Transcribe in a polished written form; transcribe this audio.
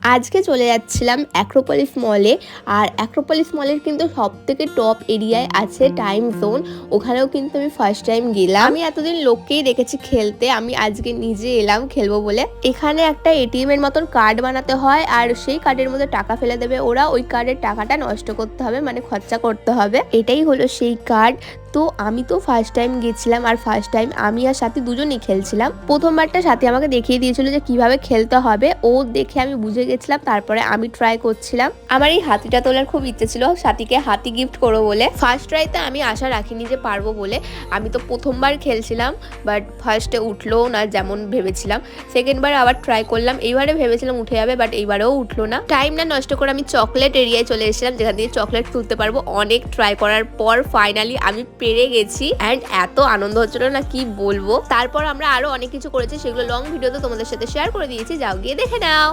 আজকে চলে যাচ্ছিলাম অ্যাক্রোপলিস মলে। আর অ্যাক্রোপলিস মলের কিন্তু সবথেকে টপ এরিয়ায় আছে টাইম জোন। ওখানেও কিন্তু আমি ফার্স্ট টাইম গেলাম। আমি এতদিন লোককেই দেখেছি খেলতে, আমি আজকে নিজে এলাম খেলবো বলে। এখানে একটা এটিএম এর মতন কার্ড বানাতে হয়, আর সেই কার্ডের মধ্যে টাকা ফেলে দেবে ওরা। ওই কার্ডের টাকাটা নষ্ট করতে হবে, মানে খরচা করতে হবে। এটাই হলো সেই কার্ড। তো আমি তো ফার্স্ট টাইম গেছিলাম, আর ফার্স্ট টাইম আমি আর সাথী দুজনেই খেলছিলাম। প্রথমবারটা সাথী আমাকে দেখিয়ে দিয়েছিল যে কিভাবে খেলতে হবে, ও দেখে আমি বুঝে গেছিলাম। তারপরে আমি ট্রাই করছিলাম। আমার এই হাতিটা তোলার খুব ইচ্ছে ছিল, সাথীকে হাতি গিফট করবো বলে। ফার্স্ট ট্রাইতে আমি আশা রাখিনি যে পারবো বলে। আমি তো প্রথমবার খেলছিলাম, বাট ফার্স্টে উঠলো না যেমন ভেবেছিলাম। সেকেন্ডবার আবার ট্রাই করলাম, এইবারে ভেবেছিলাম উঠে যাবে, বাট এইবারেও উঠলো না। টাইম না নষ্ট করে আমি চকলেট এরিয়ায় চলে এসেছিলাম, যেখান দিয়ে চকলেট তুলতে পারবো। অনেক ট্রাই করার পর ফাইনালি আমি পেরে গেছি, অ্যান্ড এত আনন্দ হচ্ছিল না কি বলবো। তারপর আমরা আরো অনেক কিছু করেছি, সেগুলো লং ভিডিওতে তোমাদের সাথে শেয়ার করে দিয়েছি, যাও গিয়ে দেখে নাও।